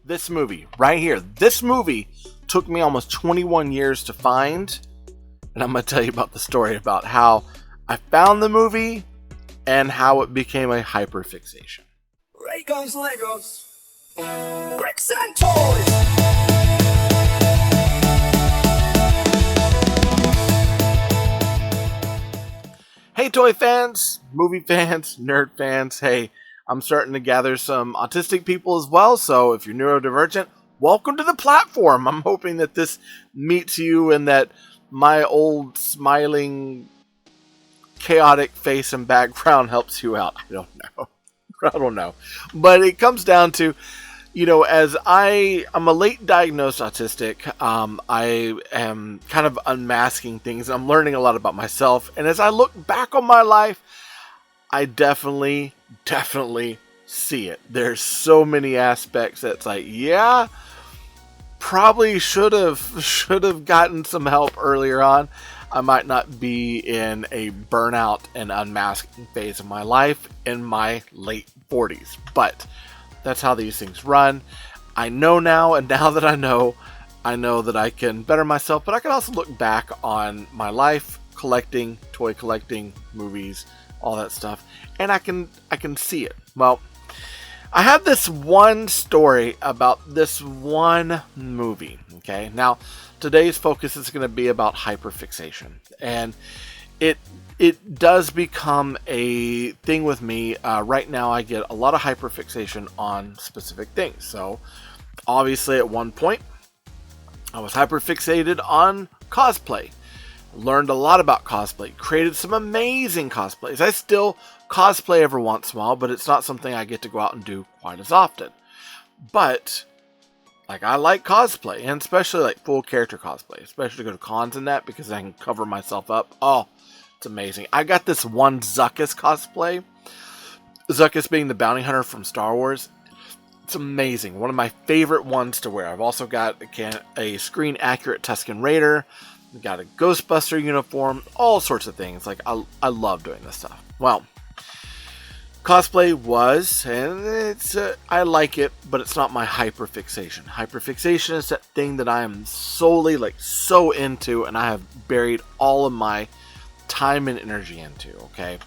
this movie right here. This movie took me almost 21 years to find, and I'm going to tell you about the story about how I found the movie and how it became a hyperfixation. Ray guns, Legos, bricks and toys. Hey toy fans, movie fans, nerd fans, hey, I'm starting to gather some autistic people as well, so if you're neurodivergent, welcome to the platform. I'm hoping that this meets you and that my old smiling chaotic face and background helps you out. I don't know. But it comes down to, as I'm a late diagnosed autistic, I am kind of unmasking things. I'm learning a lot about myself. And as I look back on my life, I definitely see it. There's so many aspects that's like, yeah, probably should have gotten some help earlier on. I might not be in a burnout and unmasking phase of my life in my late 40s, but that's how these things run. I know now, and now that I know that I can better myself, but I can also look back on my life collecting, toy collecting, movies, all that stuff, and I can see it. Well, I have this one story about this one movie, okay? Now, today's focus is going to be about hyperfixation, and it does become a thing with me. Right now, I get a lot of hyperfixation on specific things. So, obviously, at one point, I was hyperfixated on cosplay. Learned a lot about cosplay. Created some amazing cosplays. I still cosplay every once in a while, but it's not something I get to go out and do quite as often. But I like cosplay, and especially like full character cosplay, especially go to cons and that because I can cover myself up. Oh, it's amazing. I got this one Zuckuss cosplay. Zuckuss being the bounty hunter from Star Wars. It's amazing. One of my favorite ones to wear. I've also got a screen accurate Tusken Raider. I've got a Ghostbuster uniform. All sorts of things. I love doing this stuff. Well, cosplay was, and I like it, but it's not my hyperfixation. Hyperfixation is that thing that I am solely so into, and I have buried all of my time and energy into. Okay,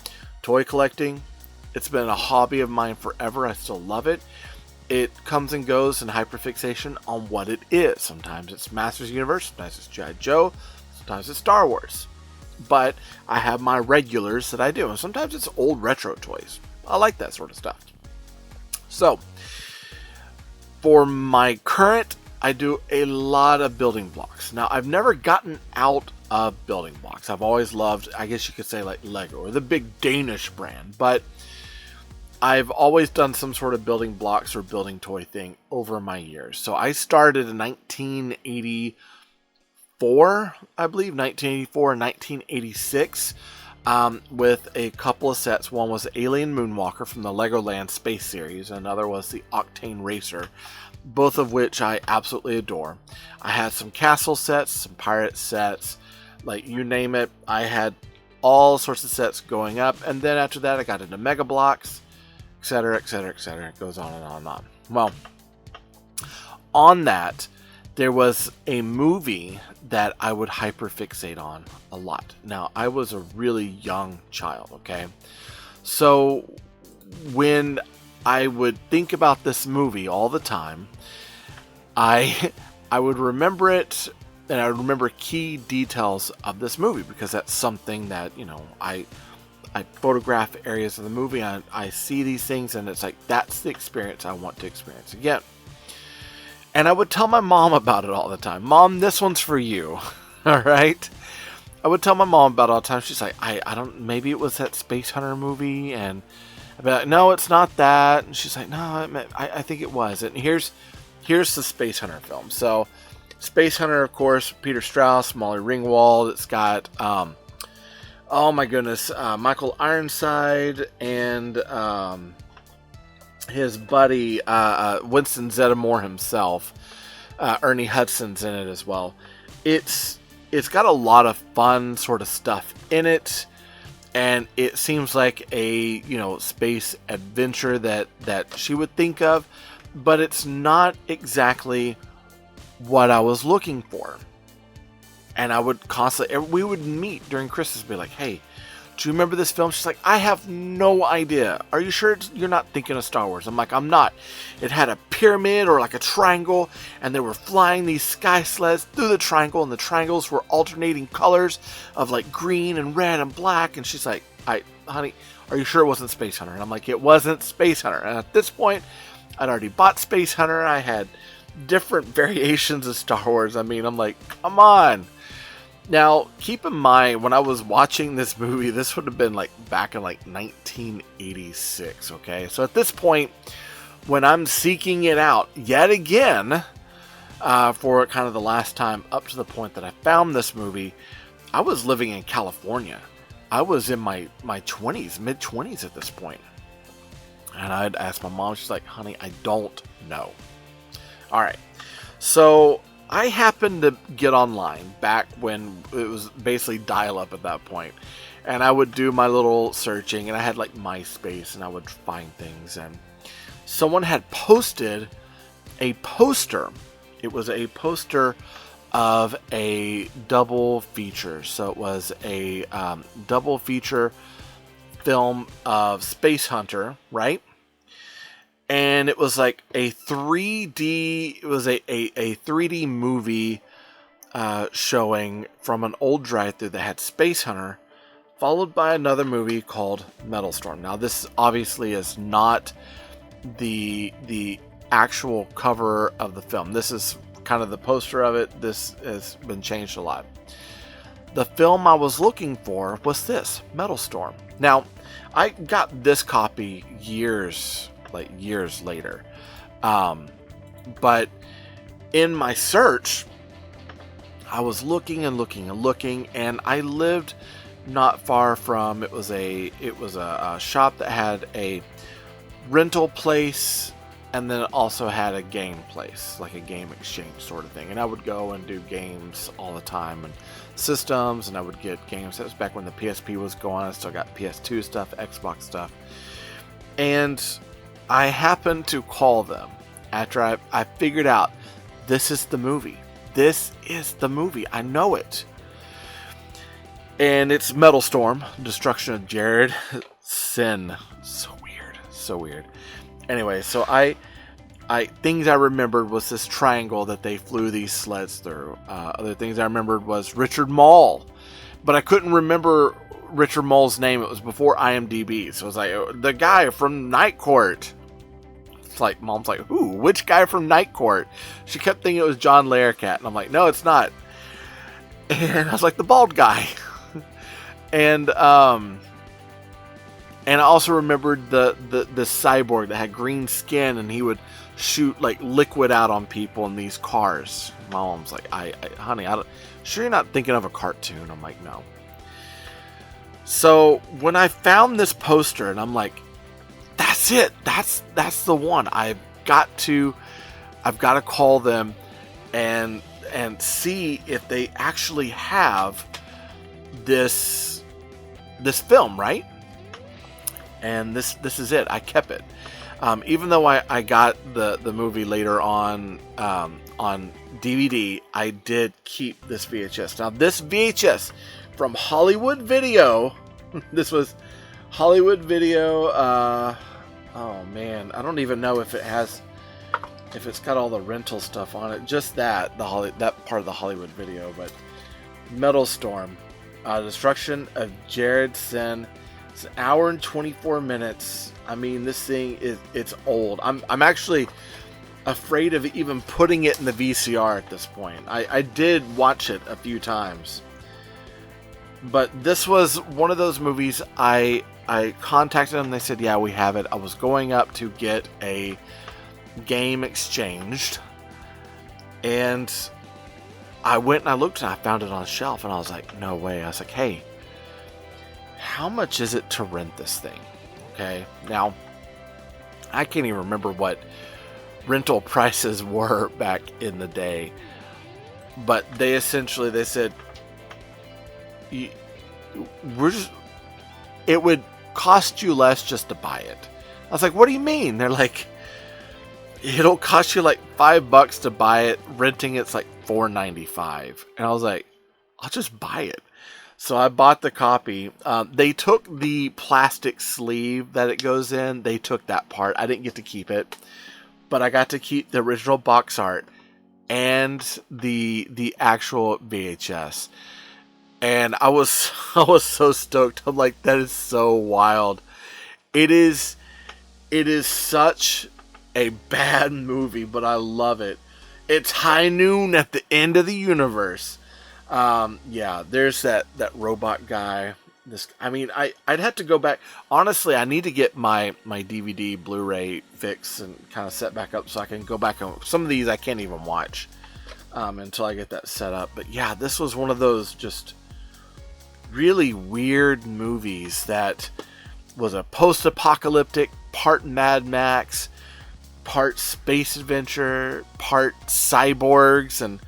toy collecting, it's been a hobby of mine forever. I still love it. It comes and goes in hyperfixation on what it is. Sometimes it's Masters of the Universe, sometimes it's G.I. Joe, sometimes it's Star Wars. But I have my regulars that I do, and sometimes it's old retro toys. I like that sort of stuff. So, for my current, I do a lot of building blocks. Now, I've never gotten out of building blocks. I've always loved, I guess you could say, like Lego or the big Danish brand. But I've always done some sort of building blocks or building toy thing over my years. So, I started in 1984, I believe, 1984 and 1986. With a couple of sets. One was the Alien Moonwalker from the Legoland Space Series, and another was the Octane Racer, both of which I absolutely adore. I had some castle sets, some pirate sets, you name it. I had all sorts of sets going up, and then after that I got into Mega Blocks, etc., etc., etc. It goes on and on and on. Well, on that, there was a movie that I would hyperfixate on a lot. Now, I was a really young child, okay? So, when I would think about this movie all the time, I would remember it, and I would remember key details of this movie, because that's something that, I photograph areas of the movie, I see these things, and it's like, that's the experience I want to experience again. And I would tell my mom about it all the time. Mom, this one's for you. All right? I would tell my mom about it all the time. She's like, I don't, maybe it was that Space Hunter movie. And I'd be like, no, it's not that. And she's like, no, I think it was. And here's the Space Hunter film. So, Space Hunter, of course, Peter Strauss, Molly Ringwald. It's got, oh my goodness, Michael Ironside and his buddy Winston Zeddemore himself. Ernie Hudson's in it as well. It's got a lot of fun sort of stuff in it, and it seems like a space adventure that she would think of. but it's not exactly what I was looking for. And I would constantly, we would meet during Christmas, be like, hey, do you remember this film? She's like, I have no idea. Are you sure you're not thinking of Star Wars? I'm like, I'm not. It had a pyramid or like a triangle, and they were flying these sky sleds through the triangle, and the triangles were alternating colors of like green and red and black. And she's like, honey, are you sure it wasn't Space Hunter? And I'm like, it wasn't Space Hunter. And at this point, I'd already bought Space Hunter. I had different variations of Star Wars. I mean, I'm like, come on. Now, keep in mind, when I was watching this movie, this would have been like back in like 1986, okay? So at this point, when I'm seeking it out yet again, for kind of the last time, up to the point that I found this movie, I was living in California. I was in my 20s, mid-20s at this point. And I'd ask my mom, she's like, honey, I don't know. All right, so I happened to get online back when it was basically dial-up at that point, and I would do my little searching, and I had like MySpace, and I would find things, and someone had posted a poster. It was a poster of a double feature, so it was a double feature film of Space Hunter, right? And it was like a 3D, it was a 3D movie showing from an old drive-thru that had Space Hunter, followed by another movie called Metal Storm. Now, this obviously is not the actual cover of the film. This is kind of the poster of it. This has been changed a lot. The film I was looking for was this, Metal Storm. Now, I got this copy years later. But in my search, I was looking and looking and looking, and I lived not far from, it was a shop that had a rental place, and then it also had a game place, like a game exchange sort of thing. And I would go and do games all the time, and systems, and I would get games. That was back when the PSP was going. I still got PS2 stuff, Xbox stuff. And I happened to call them after I figured out this is the movie. This is the movie. I know it. And it's Metal Storm, Destruction of Jared Sin. So weird. So weird. Anyway, so I things I remembered was this triangle that they flew these sleds through. Other things I remembered was Richard Mall. But I couldn't remember Richard Moll's name. It was before IMDb. So it was like, the guy from Night Court. It's like, Mom's like, who? Which guy from Night Court? She kept thinking it was John Larroquette. And I'm like, no, it's not. And I was like, the bald guy. And I also remembered the cyborg that had green skin, and he would shoot like liquid out on people in these cars. My mom's like, honey, sure you're not thinking of a cartoon? I'm like, no. So when I found this poster, and I'm like, that's it. That's the one. I've got to call them and see if they actually have this film, right? And this is it. I kept it. Even though I got the movie later on DVD, I did keep this VHS. Now, this VHS from Hollywood Video, this was Hollywood Video, oh man, I don't even know if it's got all the rental stuff on it. Just that part of the Hollywood Video, but Metal Storm, Destruction of Jared Sin. It's an hour and 24 minutes. I mean, this thing it's old. I'm actually afraid of even putting it in the VCR at this point. I did watch it a few times. But this was one of those movies I contacted them. They said, yeah, we have it. I was going up to get a game exchanged. And I went and I looked and I found it on a shelf. And I was like, no way. I was like, hey, how much is it to rent this thing? Okay. Now, I can't even remember what rental prices were back in the day. But they said, it would cost you less just to buy it. I was like, what do you mean? They're like, it'll cost you like $5 to buy it. Renting it's like $4.95. And I was like, I'll just buy it. So I bought the copy. They took the plastic sleeve that it goes in. They took that part. I didn't get to keep it, but I got to keep the original box art and the actual VHS. And I was so stoked. I'm like, that is so wild. It is such a bad movie, but I love it. It's high noon at the end of the universe. Yeah, there's that robot guy. I'd have to go back. Honestly, I need to get my DVD Blu-ray fix and kind of set back up so I can go back on some of these. I can't even watch until I get that set up. But yeah, this was one of those just really weird movies that was a post-apocalyptic, part Mad Max, part space adventure, part cyborgs, and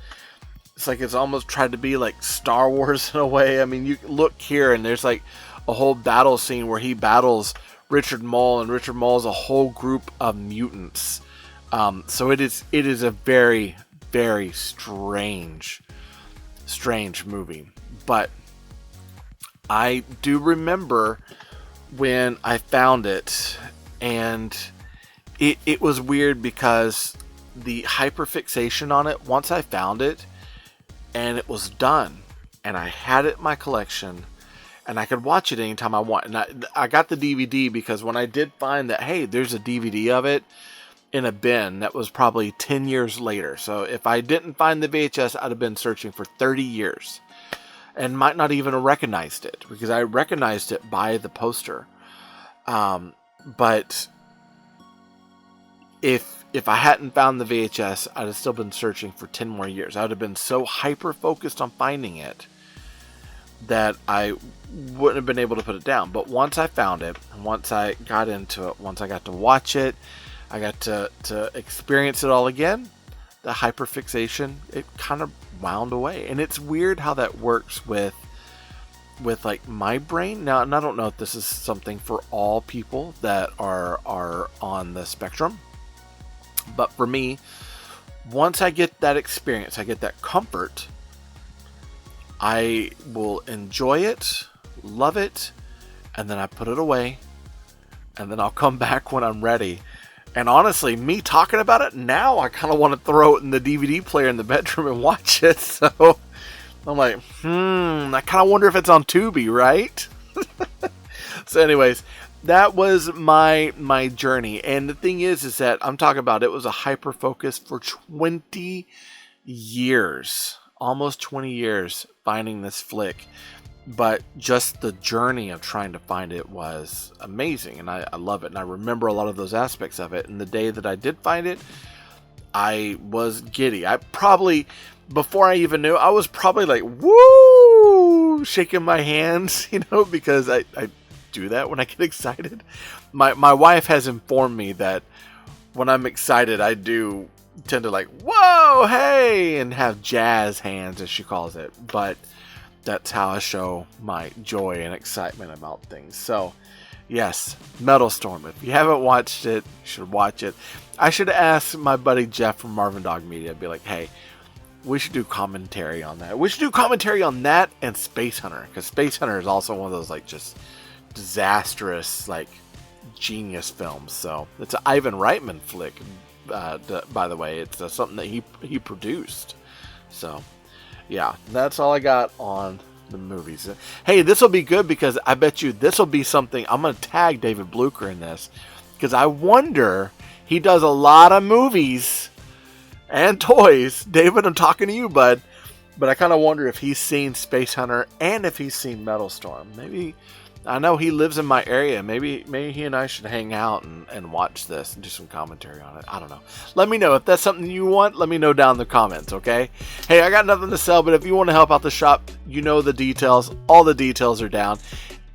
it's like it's almost tried to be like Star Wars in a way. I mean, you look here and there's like a whole battle scene where he battles Richard Mole, and Richard Mole is a whole group of mutants. So it is a very, very strange movie. But I do remember when I found it, and it was weird because the hyperfixation on it, once I found it and it was done and I had it in my collection and I could watch it anytime I want. And I got the DVD because when I did find that, hey, there's a DVD of it in a bin, that was probably 10 years later. So if I didn't find the VHS, I'd have been searching for 30 years and might not even have recognized it because I recognized it by the poster. But if I hadn't found the VHS, I'd have still been searching for 10 more years. I would have been so hyper focused on finding it that I wouldn't have been able to put it down. But once I found it, once I got into it, once I got to watch it, I got to experience it all again, the hyperfixation, it kind of wound away. And it's weird how that works with like my brain. Now, and I don't know if this is something for all people that are on the spectrum, but for me, once I get that experience, I get that comfort, I will enjoy it, love it, and then I put it away, and then I'll come back when I'm ready. And honestly, me talking about it now, I kind of want to throw it in the DVD player in the bedroom and watch it. So I'm like, I kind of wonder if it's on Tubi, right? So anyways, that was my journey. And the thing is that I'm talking about, it was a hyper focus for 20 years, almost 20 years finding this flick. But just the journey of trying to find it was amazing. And I love it. And I remember a lot of those aspects of it. And the day that I did find it, I was giddy. I probably, before I even knew, I was probably like, woo, shaking my hands, because I do that when I get excited. My wife has informed me that when I'm excited, I do tend to like, whoa, hey, and have jazz hands, as she calls it. But that's how I show my joy and excitement about things. So, yes, Metal Storm. If you haven't watched it, you should watch it. I should ask my buddy Jeff from Marvin Dog Media. I'd be like, hey, we should do commentary on that. We should do commentary on that and Space Hunter, because Space Hunter is also one of those like just disastrous, like genius films. So it's an Ivan Reitman flick, by the way. It's something that he produced. So yeah, that's all I got on the movies. Hey, this will be good because I bet you this will be something. I'm going to tag David Blucher in this because I wonder, he does a lot of movies and toys. David, I'm talking to you, bud. But I kind of wonder if he's seen Space Hunter and if he's seen Metal Storm. Maybe, I know he lives in my area. Maybe he and I should hang out and watch this and do some commentary on it. I don't know. Let me know if that's something you want. Let me know down in the comments, okay? Hey, I got nothing to sell, but if you want to help out the shop, you know the details. All the details are down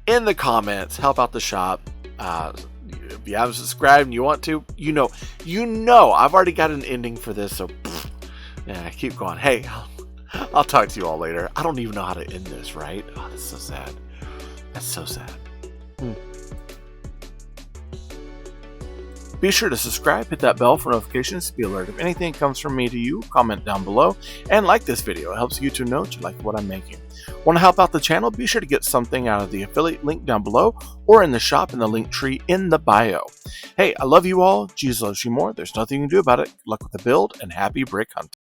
in the comments. Help out the shop. If you haven't subscribed and you want to, you know, I've already got an ending for this, so yeah, keep going. Hey, I'll talk to you all later. I don't even know how to end this, right? Oh, that's so sad. That's so sad. Be sure to subscribe, hit that bell for notifications to be alerted if anything comes from me to you. Comment down below and like this video. It helps YouTube know that you like what I'm making. Want to help out the channel? Be sure to get something out of the affiliate link down below or in the shop in the link tree in the bio. Hey, I love you all. Jesus loves you more. There's nothing you can do about it. Good luck with the build and happy brick hunting.